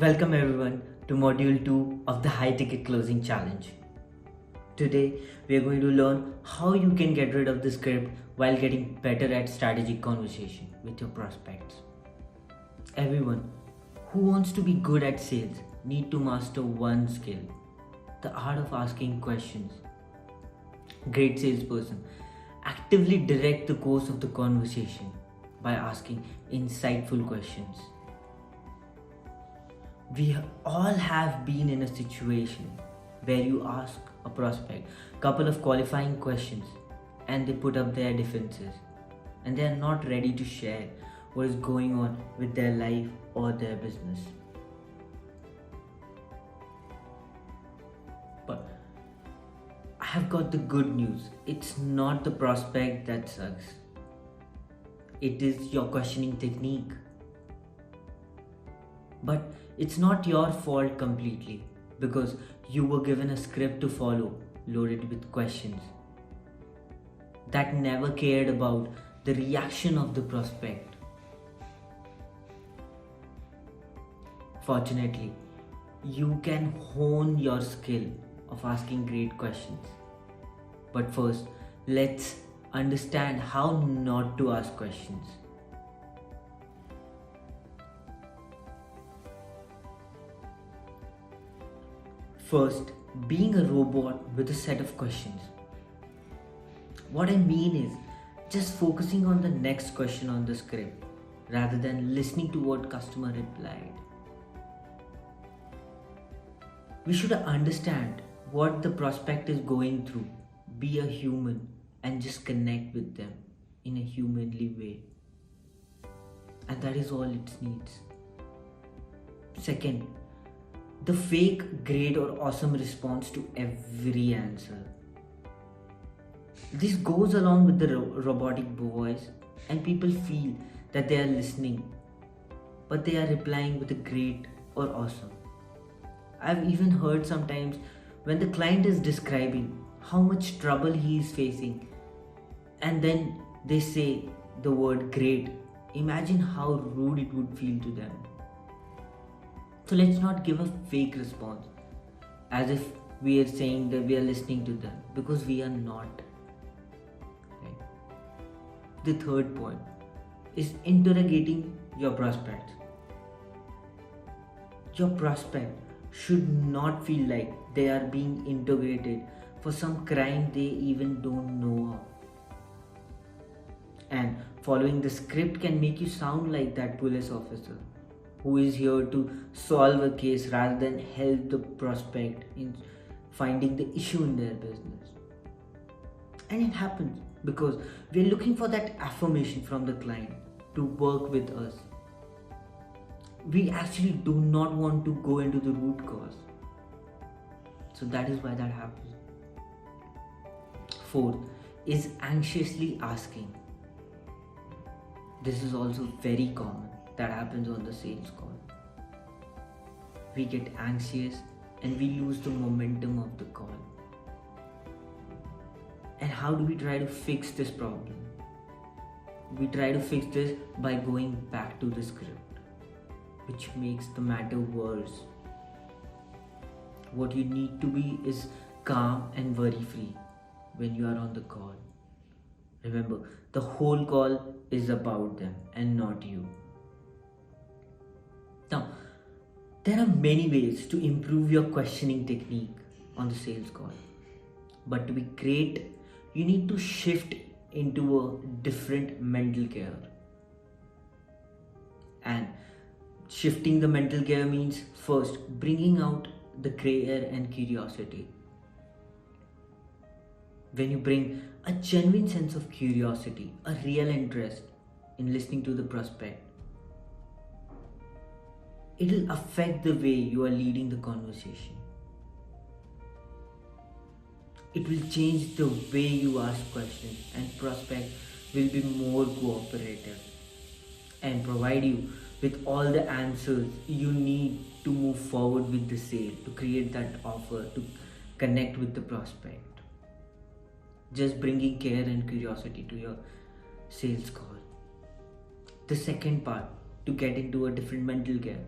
Welcome everyone to module 2 of the high ticket closing challenge. Today we are going to learn how you can get rid of the script while getting better at strategic conversation with your prospects. Everyone who wants to be good at sales need to master one skill, the art of asking questions. Great salesperson actively direct the course of the conversation by asking insightful questions. All have been in a situation where you ask a prospect a couple of qualifying questions and they put up their defenses and they are not ready to share what is going on with their life or their business. But I have got the good news. It's not the prospect that sucks. It is your questioning technique. But it's not your fault completely because you were given a script to follow loaded with questions that never cared about the reaction of the prospect. Fortunately, you can hone your skill of asking great questions. But first, let's understand how not to ask questions. First, being a robot with a set of questions. What I mean is just focusing on the next question on the script rather than listening to what customer replied. We should understand what the prospect is going through, be a human and just connect with them in a humanly way. And that is all it needs. Second, the fake, great or awesome response to every answer. This goes along with the robotic voice and people feel that they are listening, but they are replying with a great or awesome. I've even heard sometimes when the client is describing how much trouble he is facing and then they say the word great. Imagine how rude it would feel to them. So let's not give a fake response as if we are saying that we are listening to them, because we are not. Right? The third point is interrogating your prospect. Your prospect should not feel like they are being interrogated for some crime they even don't know of. And following the script can make you sound like that police officer who is here to solve a case rather than help the prospect in finding the issue in their business. And it happens because we're looking for that affirmation from the client to work with us. We actually do not want to go into the root cause. So that is why that happens. Fourth is anxiously asking. This is also very common. That happens on the sales call. We get anxious and we lose the momentum of the call. And how do we try to fix this problem? We try to fix this by going back to the script, which makes the matter worse. What you need to be is calm and worry-free when you are on the call. Remember, the whole call is about them and not you. Now, there are many ways to improve your questioning technique on the sales call. But to be great, you need to shift into a different mental gear. And shifting the mental gear means first bringing out the care and curiosity. When you bring a genuine sense of curiosity, a real interest in listening to the prospect, it will affect the way you are leading the conversation. It will change the way you ask questions and prospect will be more cooperative and provide you with all the answers you need to move forward with the sale, to create that offer, to connect with the prospect. Just bringing care and curiosity to your sales call. The second part to get into a different mental gear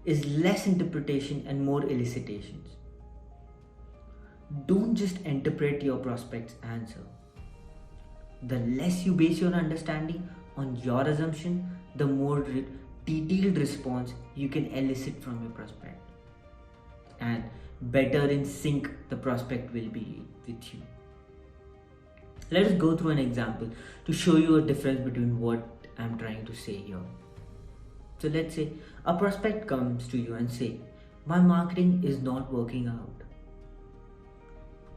is less interpretation and more elicitations. Don't just interpret your prospect's answer. The less you base your understanding on your assumption, the more detailed response you can elicit from your prospect. And better in sync the prospect will be with you. Let us go through an example to show you a difference between what I'm trying to say here. So let's say a prospect comes to you and say, my marketing is not working out.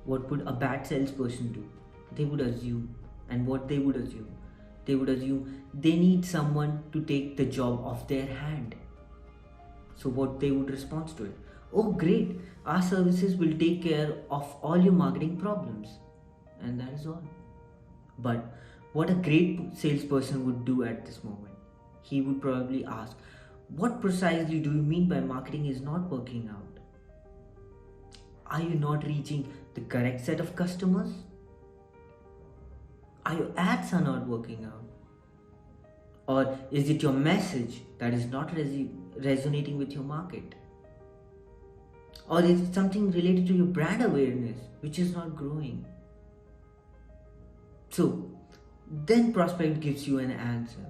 What would a bad salesperson do? They would assume. And what they would assume? They would assume they need someone to take the job off their hand. So what they would respond to it? Oh great, our services will take care of all your marketing problems. And that is all. But what a great salesperson would do at this moment? He would probably ask, what precisely do you mean by marketing is not working out? Are you not reaching the correct set of customers? Are your ads are not working out? Or is it your message that is not resonating with your market? Or is it something related to your brand awareness which is not growing? So, then prospect gives you an answer.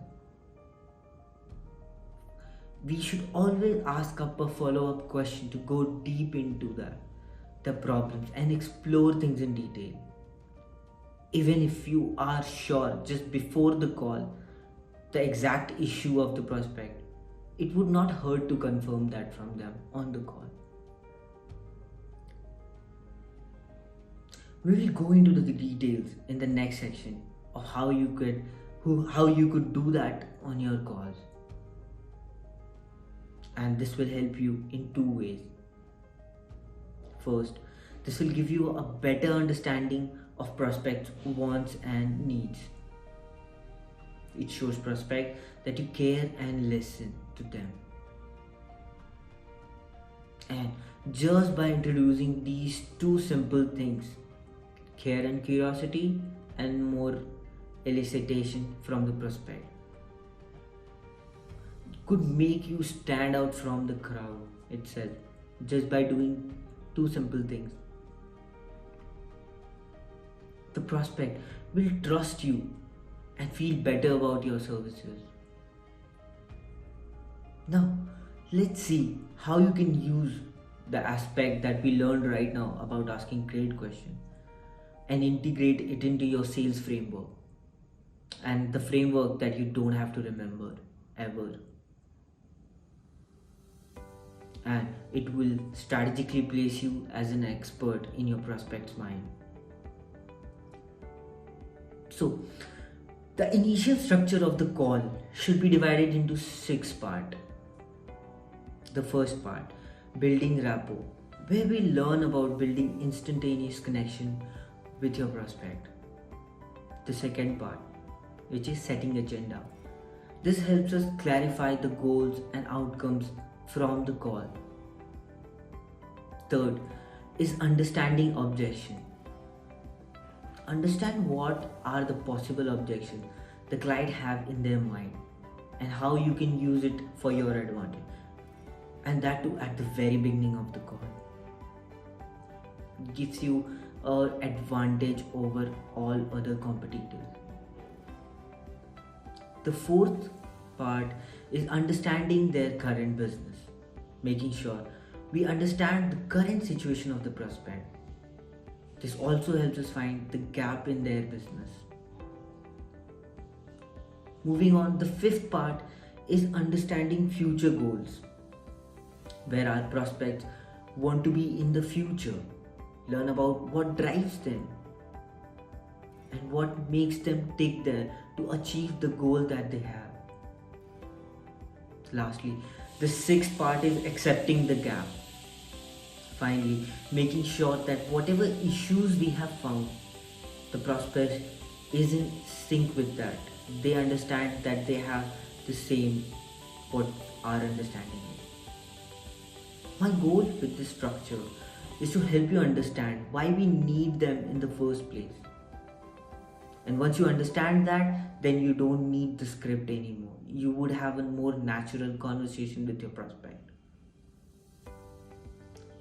We should always ask up a follow-up question to go deep into the problems and explore things in detail. Even if you are sure just before the call the exact issue of the prospect, it would not hurt to confirm that from them on the call. We will go into the details in the next section of how you could do that on your calls. And this will help you in two ways. First, this will give you a better understanding of prospects' wants and needs. It shows prospect that you care and listen to them. And just by introducing these two simple things, care and curiosity and more elicitation from the prospect, could make you stand out from the crowd itself just by doing two simple things. The prospect will trust you and feel better about your services. Now, let's see how you can use the aspect that we learned right now about asking great questions and integrate it into your sales framework, and the framework that you don't have to remember ever. And it will strategically place you as an expert in your prospect's mind. So, the initial structure of the call should be divided into 6 parts. The first part, building rapport, where we learn about building instantaneous connection with your prospect. The second part, which is setting agenda. This helps us clarify the goals and outcomes from the call. Third is understanding objection. Understand what are the possible objections the client have in their mind and how you can use it for your advantage. And that too at the very beginning of the call. It gives you an advantage over all other competitors. The fourth part is understanding their current business, making sure we understand the current situation of the prospect. This also helps us find the gap in their business. Moving on, the fifth part is understanding future goals, where our prospects want to be in the future, learn about what drives them and what makes them take there to achieve the goal that they have. Lastly, the sixth part is accepting the gap. Finally, making sure that whatever issues we have found, the prospect is in sync with that. They understand that they have the same what our understanding is. My goal with this structure is to help you understand why we need them in the first place. And once you understand that, then you don't need the script anymore. You would have a more natural conversation with your prospect.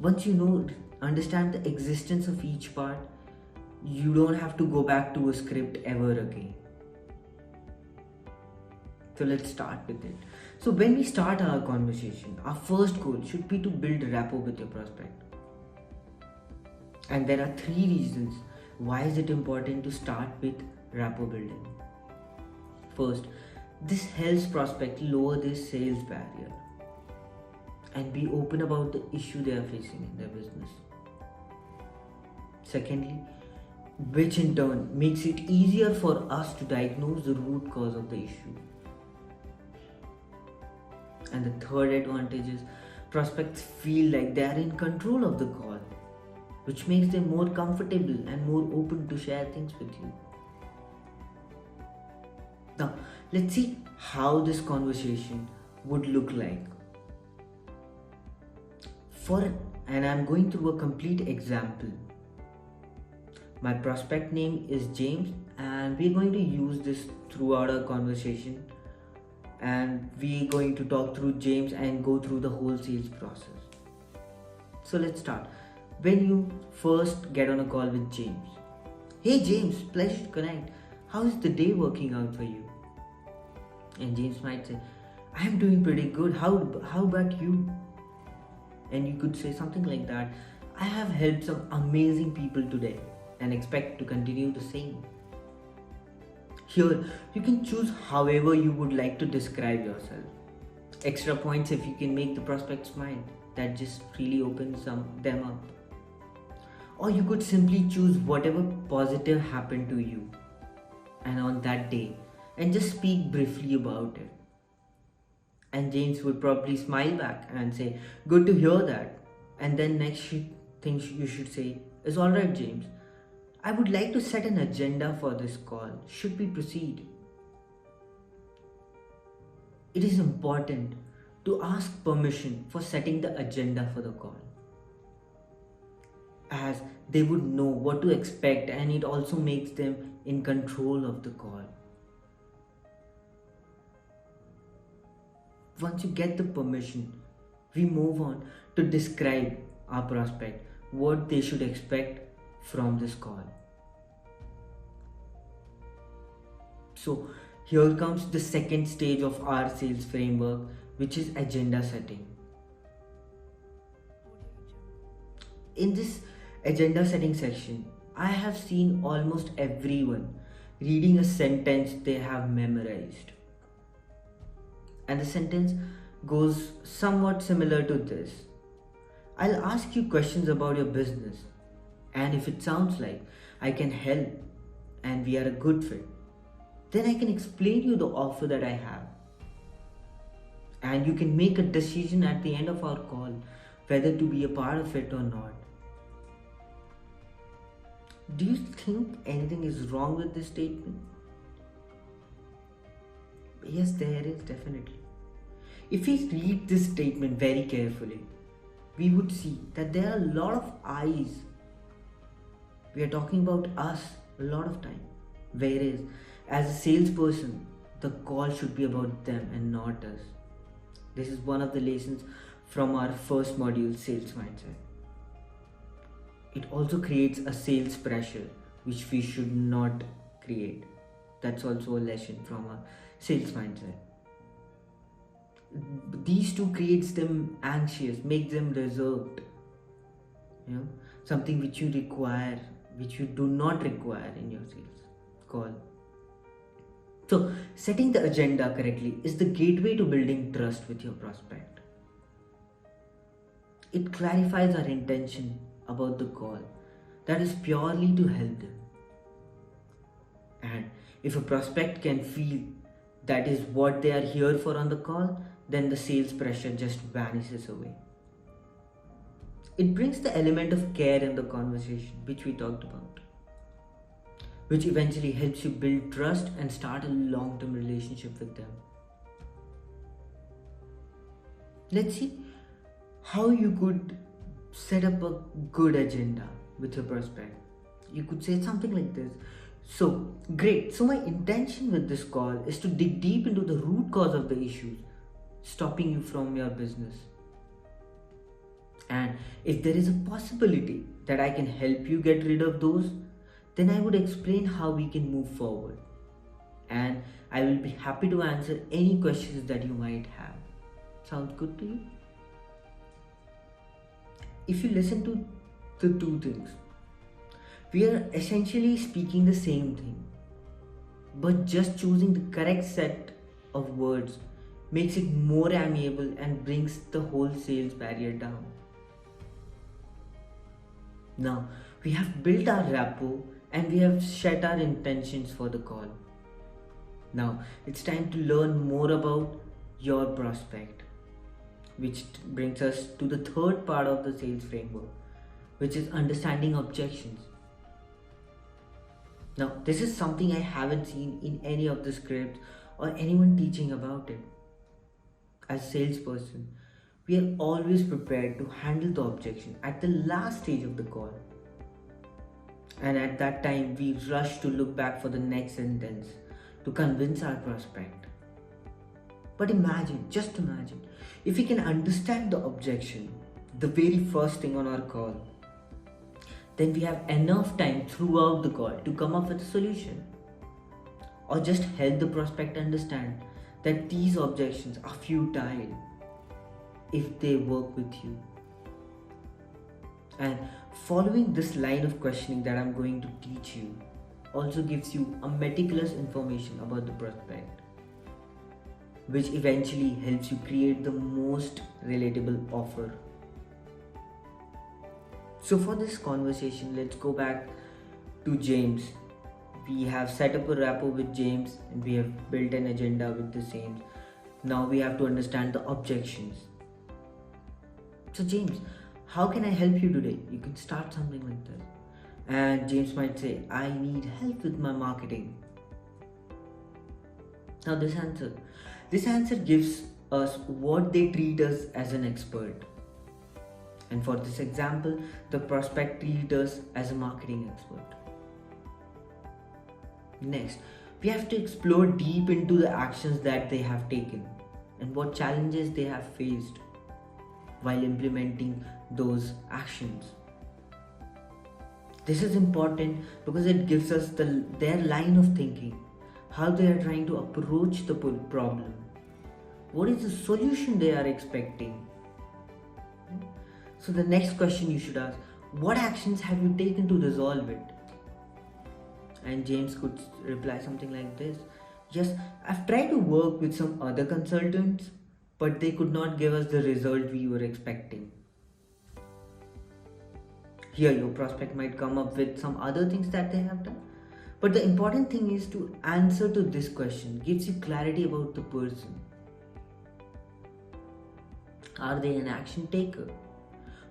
Once you understand the existence of each part, you don't have to go back to a script ever again. So let's start with it. So when we start our conversation, our first goal should be to build rapport with your prospect. And there are three reasons why is it important to start with rapport building. First, this helps prospect lower their sales barrier and be open about the issue they are facing in their business. Secondly, which in turn makes it easier for us to diagnose the root cause of the issue. And the third advantage is prospects feel like they are in control of the call, which makes them more comfortable and more open to share things with you. Now, let's see how this conversation would look like. And I'm going through a complete example. My prospect name is James, and we're going to use this throughout our conversation. And we're going to talk through James and go through the whole sales process. So let's start. When you first get on a call with James, "Hey James, pleasure to connect. How is the day working out for you?" And James might say, "I'm doing pretty good. How about you?" And you could say something like that. "I have helped some amazing people today and expect to continue the same." Here, you can choose however you would like to describe yourself. Extra points if you can make the prospect smile. That just really opens them up. Or you could simply choose whatever positive happened to you and on that day and just speak briefly about it. And James would probably smile back and say, "Good to hear that." And then next thing you should say is, "Alright James, I would like to set an agenda for this call. Should we proceed?" It is important to ask permission for setting the agenda for the call, as they would know what to expect and it also makes them in control of the call. Once you get the permission, we move on to describe our prospect what they should expect from this call. So here comes the second stage of our sales framework, which is agenda setting. In this agenda setting section, I have seen almost everyone reading a sentence they have memorized. And the sentence goes somewhat similar to this: "I'll ask you questions about your business, and if it sounds like I can help and we are a good fit, then I can explain you the offer that I have. And you can make a decision at the end of our call whether to be a part of it or not." Do you think anything is wrong with this statement? Yes, there is definitely. If we read this statement very carefully, we would see that there are a lot of I's. We are talking about us a lot of time. Whereas, as a salesperson, the call should be about them and not us. This is one of the lessons from our first module, Sales Mindset. It also creates a sales pressure, which we should not create. That's also a lesson from our sales mindset. These two creates them anxious, make them reserved. Something which you require, which you do not require in your sales call. So, setting the agenda correctly is the gateway to building trust with your prospect. It clarifies our intention about the call, that is purely to help them. And if a prospect can feel that is what they are here for on the call, then the sales pressure just vanishes away. It brings the element of care in the conversation, which we talked about, which eventually helps you build trust and start a long-term relationship with them. Let's see how you could set up a good agenda with your prospect. You could say something like this: "So, great. So my intention with this call is to dig deep into the root cause of the issues stopping you from your business. And if there is a possibility that I can help you get rid of those, then I would explain how we can move forward. And I will be happy to answer any questions that you might have. Sounds good to you? If you listen to the two things, we are essentially speaking the same thing, but just choosing the correct set of words makes it more amiable and brings the whole sales barrier down. Now, we have built our rapport and we have set our intentions for the call. Now, it's time to learn more about your prospect, which brings us to the third part of the sales framework, which is understanding objections. Now, this is something I haven't seen in any of the scripts or anyone teaching about it. As salesperson, we are always prepared to handle the objection at the last stage of the call. And at that time, we rush to look back for the next sentence to convince our prospect. But imagine, just imagine, if we can understand the objection the very first thing on our call, then we have enough time throughout the call to come up with a solution. Or just help the prospect understand that these objections are futile if they work with you. And following this line of questioning that I'm going to teach you also gives you a meticulous information about the prospect, which eventually helps you create the most relatable offer. So for this conversation, let's go back to James. We have set up a rapport with James and we have built an agenda with the same. Now we have to understand the objections. So James, how can I help you today? You can start something like this. And James might say, I need help with my marketing. Now this answer gives us what they treat us as an expert. And for this example, the prospect treats us as a marketing expert. Next, we have to explore deep into the actions that they have taken and what challenges they have faced while implementing those actions. This is important because it gives us their line of thinking, how they are trying to approach the problem, what is the solution they are expecting. So the next question you should ask, what actions have you taken to resolve it? And James could reply something like this. Yes, I've tried to work with some other consultants, but they could not give us the result we were expecting. Here, your prospect might come up with some other things that they have done. But the important thing is to answer to this question gives you clarity about the person. Are they an action taker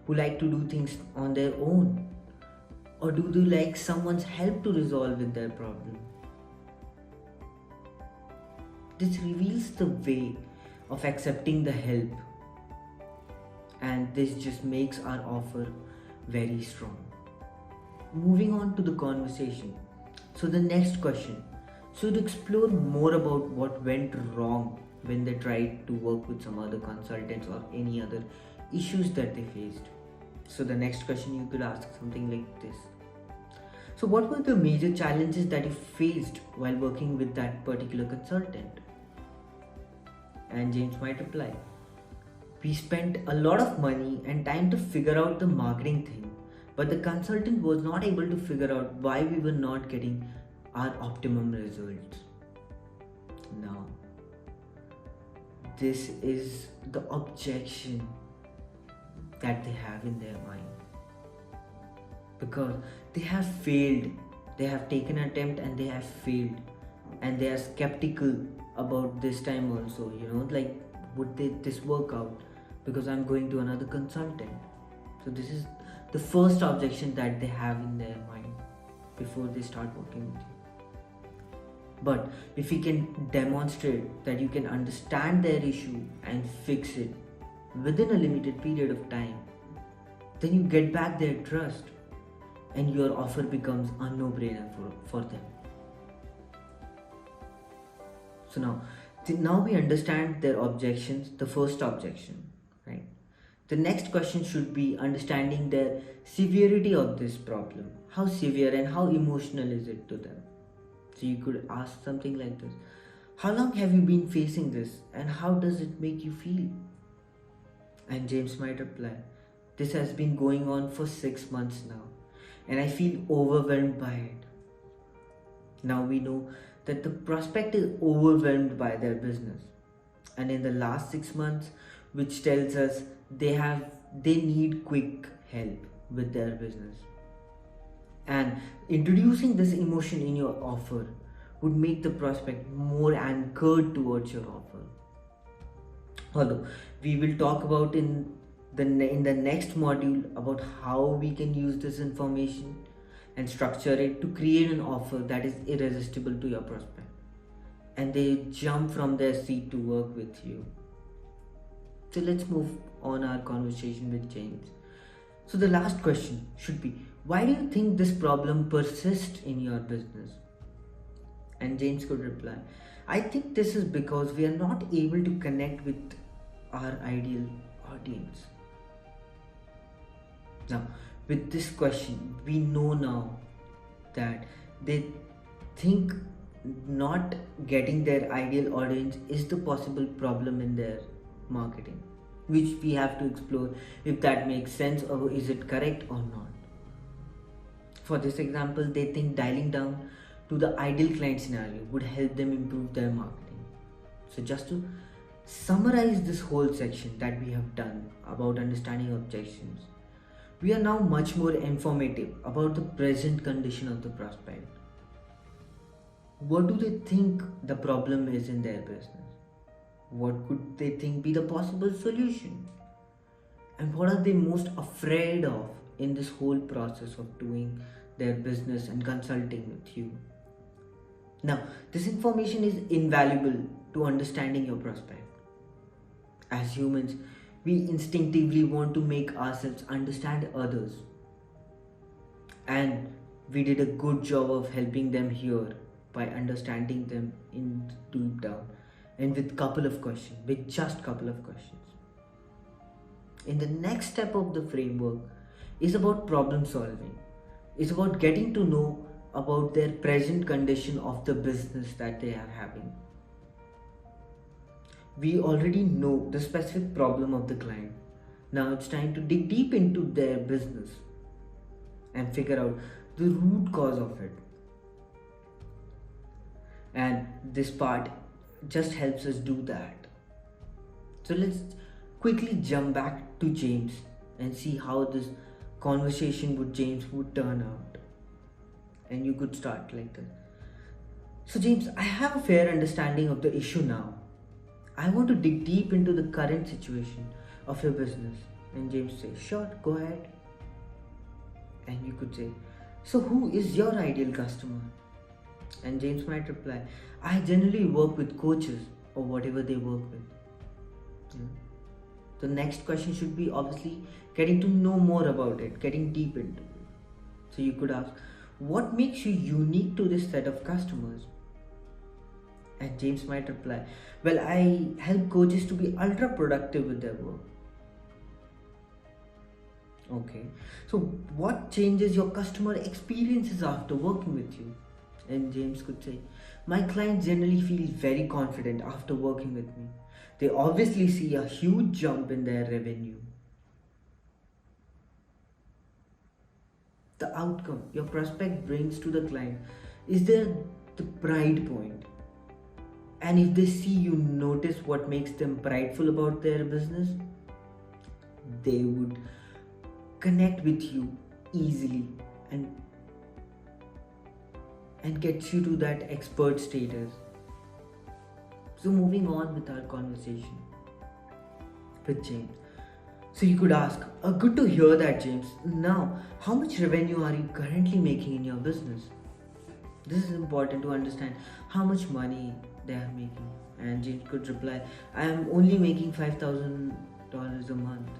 who like to do things on their own? Or do they like someone's help to resolve with their problem? This reveals the way of accepting the help, and this just makes our offer very strong. Moving on to the conversation. So the next question, so to explore more about what went wrong when they tried to work with some other consultants or any other issues that they faced. So the next question you could ask something like this. So what were the major challenges that you faced while working with that particular consultant? And James might reply, we spent a lot of money and time to figure out the marketing thing, but the consultant was not able to figure out why we were not getting our optimum results. Now, this is the objection that they have in their mind. Because they have failed, they have taken an attempt and they have failed, and they are skeptical about this time also, like would this work out because I'm going to another consultant. So this is the first objection that they have in their mind before they start working with you. But if you can demonstrate that you can understand their issue and fix it within a limited period of time, then you get back their trust and your offer becomes a no-brainer for them. So now we understand their objections, the first objection, right? The next question should be understanding the severity of this problem. How severe and how emotional is it to them? So you could ask something like this: how long have you been facing this and how does it make you feel? And James might reply, this has been going on for 6 months now and I feel overwhelmed by it. Now we know that the prospect is overwhelmed by their business, and in the last 6 months, which tells us they need quick help with their business. And introducing this emotion in your offer would make the prospect more anchored towards your offer. Although we will talk about in the next module about how we can use this information and structure it to create an offer that is irresistible to your prospect, and they jump from their seat to work with you. So let's move on our conversation with James. So the last question should be, why do you think this problem persists in your business? And James could reply, I think this is because we are not able to connect with our ideal audience. Now, with this question, we know now that they think not getting their ideal audience is the possible problem in their marketing, which we have to explore if that makes sense or is it correct or not. For this example, they think dialing down to the ideal client scenario would help them improve their marketing. So just to summarize this whole section that we have done about understanding objections, we are now much more informative about the present condition of the prospect. What do they think the problem is in their business? What could they think be the possible solution? And what are they most afraid of in this whole process of doing their business and consulting with you? Now, this information is invaluable to understanding your prospect. As humans, we instinctively want to make ourselves understand others. And we did a good job of helping them here by understanding them in deep down and with just couple of questions. In the next step of the framework is about problem solving. It's about getting to know about their present condition of the business that they are having. We already know the specific problem of the client. Now it's time to dig deep into their business and figure out the root cause of it. And this part just helps us do that. So let's quickly jump back to James and see how this conversation with James would turn out. And you could start like this. So James, I have a fair understanding of the issue now. I want to dig deep into the current situation of your business. And James says, sure, go ahead. And you could say, so who is your ideal customer? And James might reply, I generally work with coaches or whatever they work with. Yeah. The next question should be obviously getting to know more about it, getting deep into it. So you could ask, what makes you unique to this set of customers? And James might reply, well, I help coaches to be ultra productive with their work. Okay, so what changes your customer experiences after working with you? And James could say, my clients generally feel very confident after working with me. They obviously see a huge jump in their revenue. The outcome your prospect brings to the client is the pride point. And if they see you notice what makes them prideful about their business, they would connect with you easily and gets you to that expert status. So moving on with our conversation with James. So you could ask, good to hear that, James. Now, how much revenue are you currently making in your business? This is important to understand how much money they are making. And James could reply, I am only making $5,000 a month.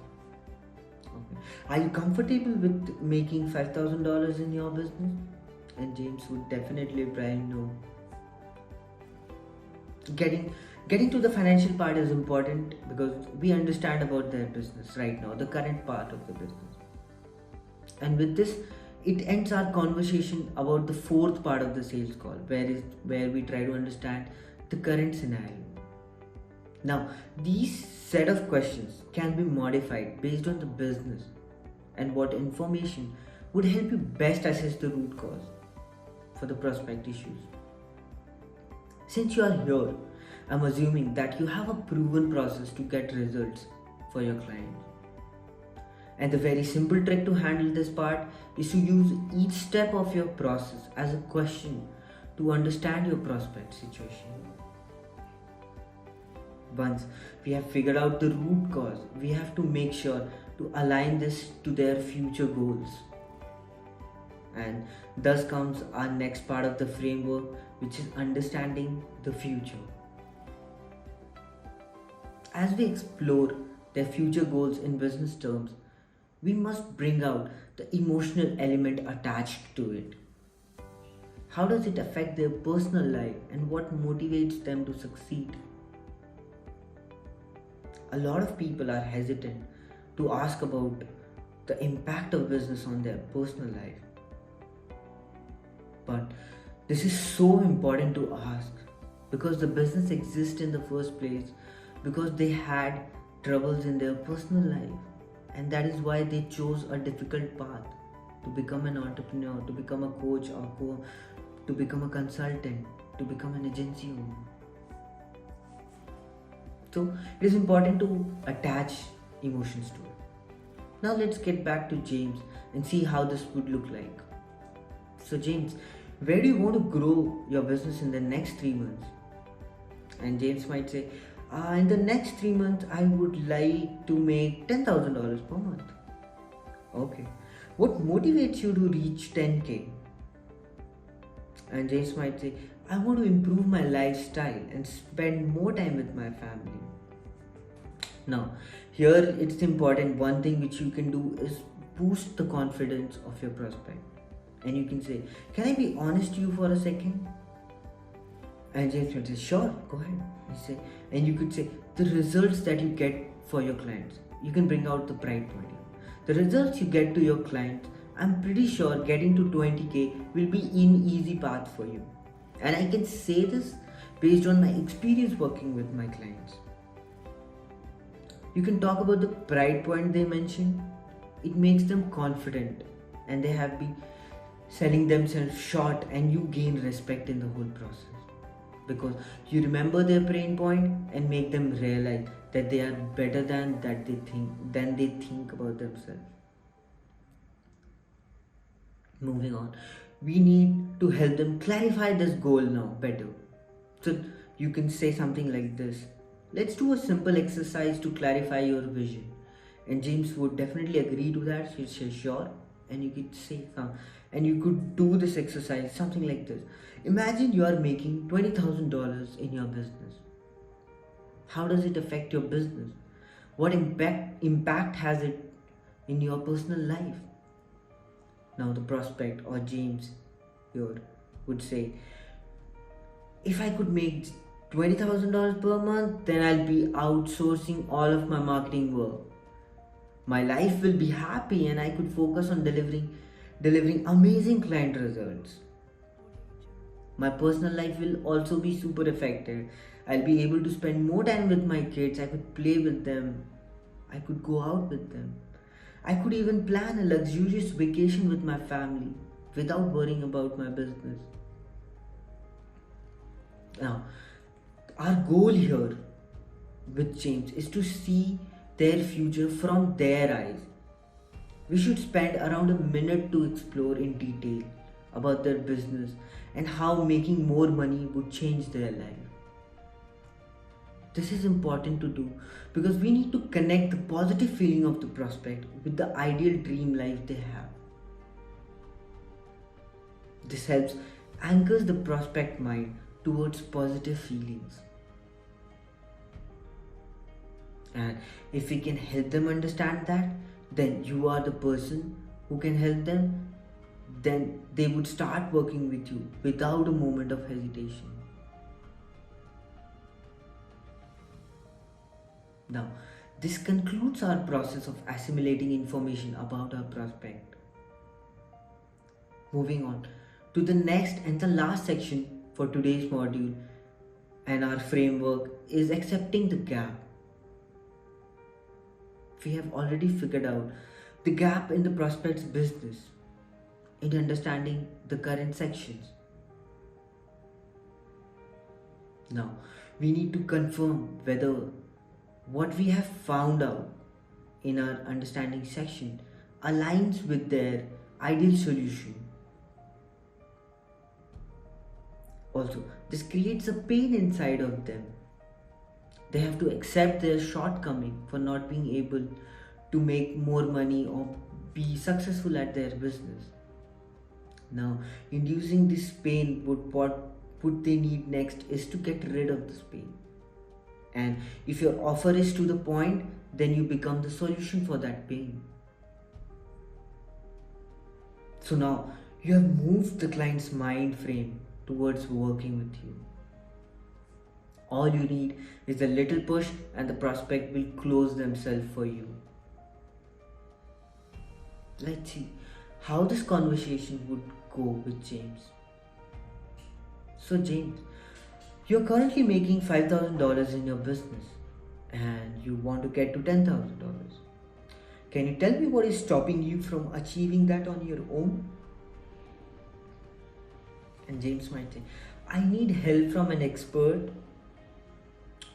Okay. Are you comfortable with making $5,000 in your business? And James would definitely reply no. Getting Getting to the financial part is important because we understand about their business right now, the current part of the business. And with this, it ends our conversation about the fourth part of the sales call, where we try to understand the current scenario. Now, these set of questions can be modified based on the business and what information would help you best assess the root cause for the prospect issues. Since you are here, I'm assuming that you have a proven process to get results for your clients. And the very simple trick to handle this part is to use each step of your process as a question to understand your prospect situation. Once we have figured out the root cause, we have to make sure to align this to their future goals. And thus comes our next part of the framework, which is understanding the future. As we explore their future goals in business terms, we must bring out the emotional element attached to it. How does it affect their personal life and what motivates them to succeed? A lot of people are hesitant to ask about the impact of business on their personal life. But this is so important to ask because the business exists in the first place because they had troubles in their personal life, and that is why they chose a difficult path to become an entrepreneur, to become a coach, to become a consultant, to become an agency owner. So it is important to attach emotions to it. Now let's get back to James and see how this would look like. So James, where do you want to grow your business in the next 3 months? And James might say, in the next 3 months, I would like to make $10,000 per month. Okay. What motivates you to reach 10K? And James might say, I want to improve my lifestyle and spend more time with my family. Now, here it's important, one thing which you can do is boost the confidence of your prospect. And you can say, can I be honest to you for a second? And James would say, sure, go ahead. And you could say, the results that you get for your clients, you can bring out the pride point. The results you get to your clients, I'm pretty sure getting to 20K will be an easy path for you. And I can say this based on my experience working with my clients. You can talk about the pride point they mentioned. It makes them confident and they have been selling themselves short, and you gain respect in the whole process because you remember their pain point and make them realize that they are better than they think about themselves. Moving on, we need to help them clarify this goal now better. So you can say something like this: let's do a simple exercise to clarify your vision. And James would definitely agree to that. He'd say sure, and you could say and you could do this exercise something like this. Imagine you are making $20,000 in your business. How does it affect your business? What impact has it in your personal life? Now the prospect or James here would say, if I could make $20,000 per month, then I'll be outsourcing all of my marketing work. My life will be happy and I could focus on delivering amazing client results. My personal life will also be super affected. I'll be able to spend more time with my kids. I could play with them. I could go out with them. I could even plan a luxurious vacation with my family without worrying about my business. Now, our goal here with James is to see their future from their eyes. We should spend around a minute to explore in detail about their business and how making more money would change their life. This is important to do because we need to connect the positive feeling of the prospect with the ideal dream life they have. This helps anchors the prospect mind towards positive feelings. And if we can help them understand that, then you are the person who can help them, then they would start working with you without a moment of hesitation. Now, this concludes our process of assimilating information about our prospect. Moving on to the next and the last section for today's module and our framework is accepting the gap. We have already figured out the gap in the prospect's business in understanding the current sections. Now, we need to confirm whether what we have found out in our understanding section aligns with their ideal solution. Also, this creates a pain inside of them. They have to accept their shortcoming for not being able to make more money or be successful at their business. Now, inducing this pain what they need next is to get rid of this pain. And if your offer is to the point, then you become the solution for that pain. So now you have moved the client's mind frame towards working with you. All you need is a little push and the prospect will close themselves for you. Let's see how this conversation would go with James. So James, you're currently making $5,000 in your business and you want to get to $10,000. Can you tell me what is stopping you from achieving that on your own? And James might say, I need help from an expert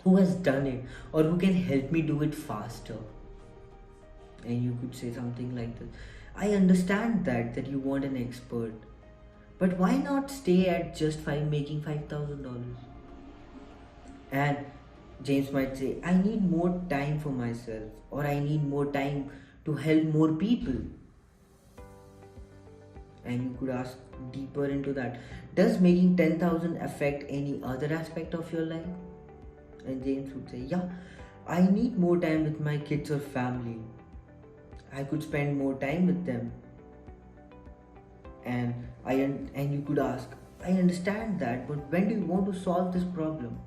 who has done it or who can help me do it faster. And you could say something like this. I understand that you want an expert, but why not stay at just making $5,000? And James might say, I need more time for myself, or I need more time to help more people. And you could ask deeper into that. Does making 10,000 affect any other aspect of your life? And James would say, yeah, I need more time with my kids or family. I could spend more time with them. And you could ask, I understand that, but when do you want to solve this problem?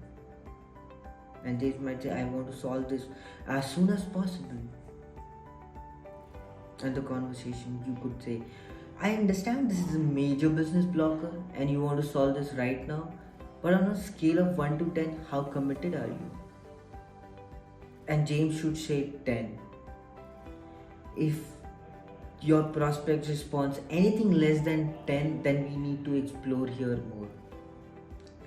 And James might say, I want to solve this as soon as possible. And the conversation, you could say, I understand this is a major business blocker and you want to solve this right now, but on a scale of 1 to 10, how committed are you? And James should say 10. If your prospect responds anything less than 10, then we need to explore here more.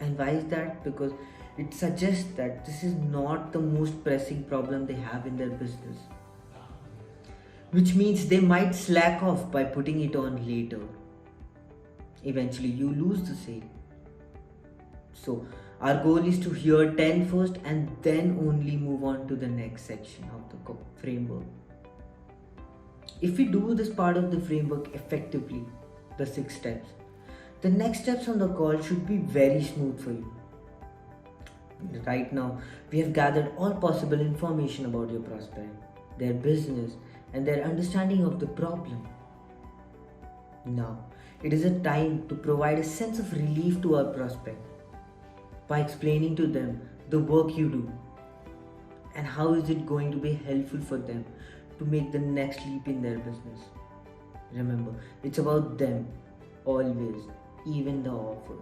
And why is that? Because it suggests that this is not the most pressing problem they have in their business, which means they might slack off by putting it on later. Eventually you lose the sale. So our goal is to hear 10 first and then only move on to the next section of the framework. If we do this part of the framework effectively, the 6 steps, the next steps on the call should be very smooth for you. Right now, we have gathered all possible information about your prospect, their business, and their understanding of the problem. Now, it is a time to provide a sense of relief to our prospect by explaining to them the work you do and how is it going to be helpful for them to make the next leap in their business. Remember, it's about them always, even the offer.